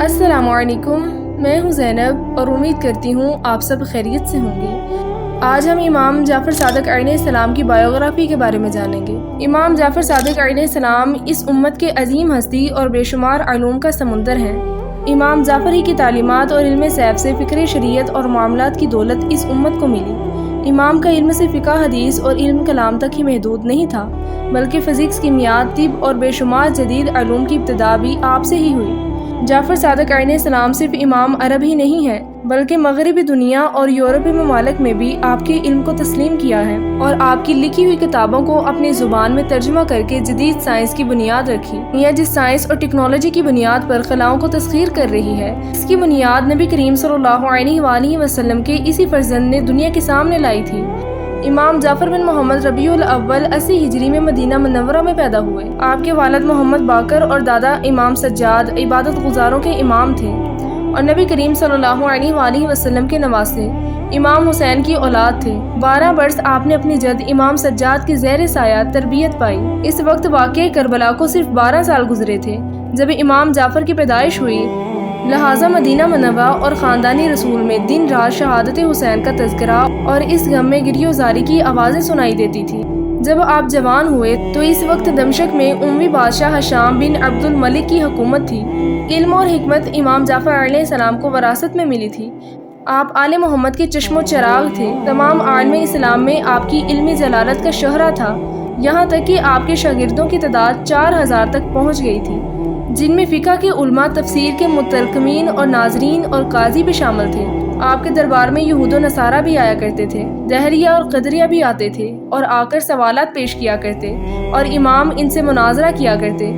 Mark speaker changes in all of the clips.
Speaker 1: السلام علیکم، میں ہوں زینب اور امید کرتی ہوں آپ سب خیریت سے ہوں گے۔ آج ہم امام جعفر صادق علیہ السلام کی بایوگرافی کے بارے میں جانیں گے۔ امام جعفر صادق علیہ السلام اس امت کے عظیم ہستی اور بے شمار علوم کا سمندر ہیں۔ امام جعفر ہی کی تعلیمات اور علم سیف سے فکر شریعت اور معاملات کی دولت اس امت کو ملی۔ امام کا علم سے فقہ حدیث اور علم کلام تک ہی محدود نہیں تھا، بلکہ فزکس، کیمیات، طب اور بے شمار جدید علوم کی ابتدا بھی آپ سے ہی ہوئی۔ جعفر صادق علیہ السلام صرف امام عرب ہی نہیں ہے، بلکہ مغربی دنیا اور یورپی ممالک میں بھی آپ کے علم کو تسلیم کیا ہے اور آپ کی لکھی ہوئی کتابوں کو اپنی زبان میں ترجمہ کر کے جدید سائنس کی بنیاد رکھی، یا جس سائنس اور ٹیکنالوجی کی بنیاد پر خلاؤں کو تسخیر کر رہی ہے، اس کی بنیاد نبی کریم صلی اللہ علیہ وآلہ وسلم کے اسی فرزند نے دنیا کے سامنے لائی تھی۔ امام جعفر بن محمد ربیع الاول 80 ہجری میں مدینہ منورہ میں پیدا ہوئے۔ آپ کے والد محمد باقر اور دادا امام سجاد عبادت گزاروں کے امام تھے اور نبی کریم صلی اللہ علیہ وآلہ وسلم کے نواسے امام حسین کی اولاد تھے۔ 12 برس آپ نے اپنی جد امام سجاد کے زیر سایہ تربیت پائی۔ اس وقت واقع کربلا کو صرف 12 سال گزرے تھے جب امام جعفر کی پیدائش ہوئی، لہٰذا مدینہ منورہ اور خاندانی رسول میں دن رات شہادت حسین کا تذکرہ اور اس غم میں گریہ وزاری کی آوازیں سنائی دیتی تھی۔ جب آپ جوان ہوئے تو اس وقت دمشق میں اموی بادشاہ ہشام بن عبد الملک کی حکومت تھی۔ علم اور حکمت امام جعفر علیہ السلام کو وراثت میں ملی تھی۔ آپ آل محمد کے چشم و چراغ تھے۔ تمام عالم اسلام میں آپ کی علمی جلالت کا شہرہ تھا، یہاں تک کہ آپ کے شاگردوں کی تعداد 4000 تک پہنچ گئی تھی، جن میں فقہ کے علماء، تفسیر کے مترجمین اور ناظرین اور قاضی بھی شامل تھے۔ آپ کے دربار میں یہود و نصارہ بھی آیا کرتے تھے، دہریہ اور قدریہ بھی آتے تھے اور آ کر سوالات پیش کیا کرتے اور امام ان سے مناظرہ کیا کرتے۔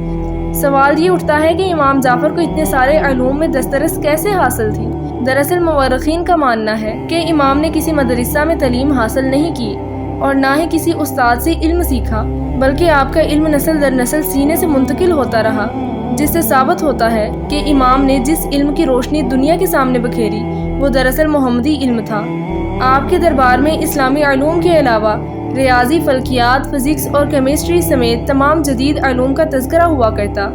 Speaker 1: سوال یہ اٹھتا ہے کہ امام جعفر کو اتنے سارے علوم میں دسترس کیسے حاصل تھی؟ دراصل مورخین کا ماننا ہے کہ امام نے کسی مدرسہ میں تعلیم حاصل نہیں کی اور نہ ہی کسی استاد سے علم سیکھا، بلکہ آپ کا علم نسل در نسل سینے سے منتقل ہوتا رہا، جس سے ثابت ہوتا ہے کہ امام نے جس علم کی روشنی دنیا کے سامنے بکھیری وہ دراصل محمدی علم تھا۔ آپ کے دربار میں اسلامی علوم کے علاوہ ریاضی، فلکیات، فزکس اور کیمسٹری سمیت تمام جدید علوم کا تذکرہ ہوا کرتا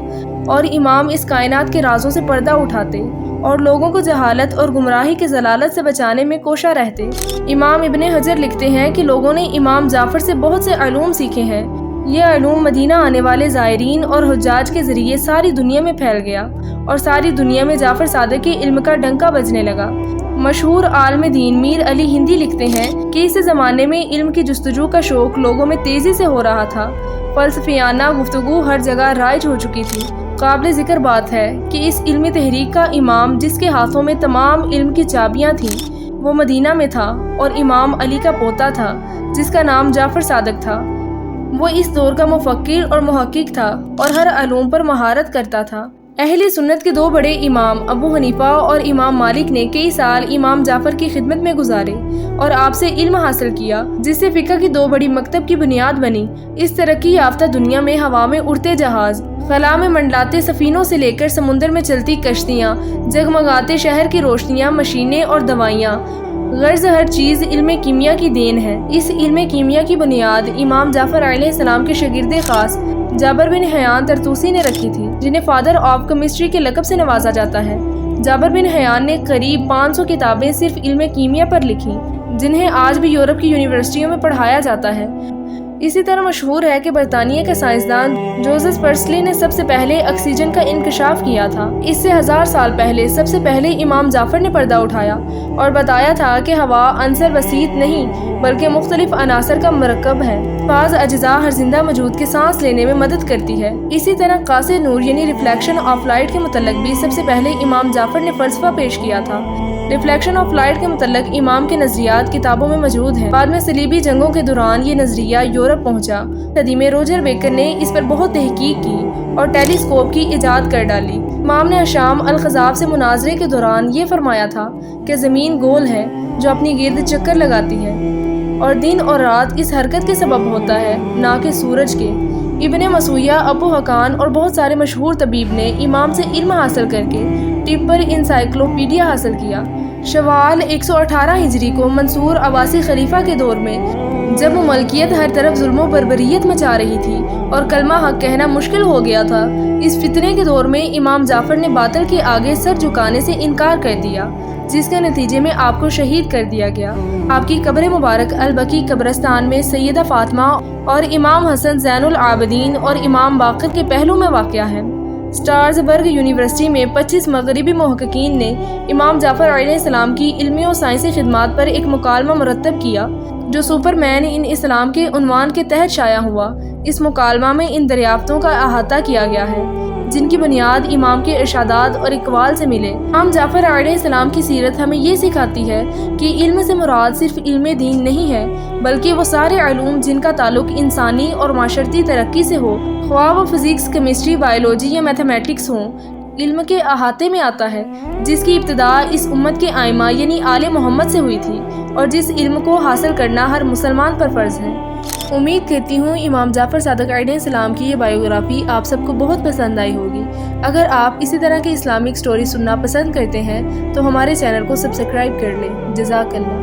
Speaker 1: اور امام اس کائنات کے رازوں سے پردہ اٹھاتے اور لوگوں کو جہالت اور گمراہی کے ضلالت سے بچانے میں کوشاں رہتے۔ امام ابن حجر لکھتے ہیں کہ لوگوں نے امام جعفر سے بہت سے علوم سیکھے ہیں۔ یہ علوم مدینہ آنے والے زائرین اور حجاج کے ذریعے ساری دنیا میں پھیل گیا اور ساری دنیا میں جعفر صادق کے علم کا ڈنکا بجنے لگا۔ مشہور عالم دین میر علی ہندی لکھتے ہیں کہ اس زمانے میں علم کی جستجو کا شوق لوگوں میں تیزی سے ہو رہا تھا۔ فلسفیانہ گفتگو ہر جگہ رائج ہو چکی تھی۔ قابل ذکر بات ہے کہ اس علمی تحریک کا امام جس کے ہاتھوں میں تمام علم کی چابیاں تھیں وہ مدینہ میں تھا اور امام علی کا پوتا تھا جس کا نام جعفر صادق تھا۔ وہ اس دور کا مفکر اور محقق تھا اور ہر علوم پر مہارت کرتا تھا۔ اہل سنت کے 2 بڑے امام ابو حنیفہ اور امام مالک نے کئی سال امام جعفر کی خدمت میں گزارے اور آپ سے علم حاصل کیا، جس سے فقہ کی 2 بڑی مکتب کی بنیاد بنی۔ اس ترقی یافتہ دنیا میں ہوا میں اڑتے جہاز، خلا میں منڈلاتے سفینوں سے لے کر سمندر میں چلتی کشتیاں، جگمگاتے شہر کی روشنیاں، مشینیں اور دوائیاں، غرض ہر چیز علم کیمیا کی دین ہے۔ اس علم کیمیا کی بنیاد امام جعفر علیہ السلام کے شاگرد خاص جابر بن حیان طرطوسی نے رکھی تھی، جنہیں فادر آف کیمسٹری کے لقب سے نوازا جاتا ہے۔ جابر بن حیان نے قریب 500 کتابیں صرف علم کیمیا پر لکھی، جنہیں آج بھی یورپ کی یونیورسٹیوں میں پڑھایا جاتا ہے۔ اسی طرح مشہور ہے کہ برطانیہ کے سائنسدان جوزف پرسلی نے سب سے پہلے آکسیجن کا انکشاف کیا تھا۔ اس سے 1000 سال پہلے سب سے پہلے امام جعفر نے پردہ اٹھایا اور بتایا تھا کہ ہوا عنصر وسیط نہیں بلکہ مختلف عناصر کا مرکب ہے۔ بعض اجزاء ہر زندہ موجود کے سانس لینے میں مدد کرتی ہے۔ اسی طرح قاصر نور یعنی ریفلیکشن آف لائٹ کے متعلق بھی سب سے پہلے امام جعفر نے فلسفہ پیش کیا تھا۔ ریفلیکشن آف لائٹ کے متعلق امام کے نظریات کتابوں میں موجود ہیں۔ بعد میں صلیبی جنگوں کے دوران یہ نظریہ یورپ پہنچا۔ صدی میں روجر بیکر نے اس پر بہت تحقیق کی اور ٹیلیسکوپ کی ایجاد کر ڈالی۔ امام نے ہشام الخزاف سے مناظرے کے دوران یہ فرمایا تھا کہ زمین گول ہے جو اپنی گرد چکر لگاتی ہے اور دن اور رات اس حرکت کے سبب ہوتا ہے نہ کہ سورج کے۔ ابن مسویہ، ابو حقان اور بہت سارے مشہور طبیب نے امام سے علم حاصل کر کے طب پر انسائکلوپیڈیا حاصل کیا۔ شوال 118 ہجری کو منصور عباسی خلیفہ کے دور میں جب مملکیت ہر طرف ظلم و بربریت مچا رہی تھی اور کلمہ حق کہنا مشکل ہو گیا تھا، اس فتنے کے دور میں امام جعفر نے باطل کے آگے سر جھکانے سے انکار کر دیا، جس کے نتیجے میں آپ کو شہید کر دیا گیا۔ آپ کی قبر مبارک البقیع قبرستان میں سیدہ فاطمہ اور امام حسن زین العابدین اور امام باقر کے پہلو میں واقع ہے۔ اسٹراسبرگ یونیورسٹی میں 25 مغربی محققین نے امام جعفر علیہ السلام کی علمی و سائنسی خدمات پر ایک مکالمہ مرتب کیا جو سپرمین ان اسلام کے عنوان کے تحت شائع ہوا۔ اس مکالمہ میں ان دریافتوں کا احاطہ کیا گیا ہے جن کی بنیاد امام کے ارشادات اور اقوال سے ملے۔ امام جعفر علیہ السلام کی سیرت ہمیں یہ سکھاتی ہے کہ علم سے مراد صرف علم دین نہیں ہے، بلکہ وہ سارے علوم جن کا تعلق انسانی اور معاشرتی ترقی سے ہو، خواہ وہ فزکس، کیمسٹری، بایولوجی یا میتھمیٹکس ہوں، علم کے احاطے میں آتا ہے، جس کی ابتدا اس امت کے آئمہ یعنی آل محمد سے ہوئی تھی اور جس علم کو حاصل کرنا ہر مسلمان پر فرض ہے۔ امید کرتی ہوں امام جعفر صادق علیہ السلام کی یہ بائیوگرافی آپ سب کو بہت پسند آئی ہوگی۔ اگر آپ اسی طرح کی اسلامک سٹوری سننا پسند کرتے ہیں تو ہمارے چینل کو سبسکرائب کر لیں۔ جزاک اللہ۔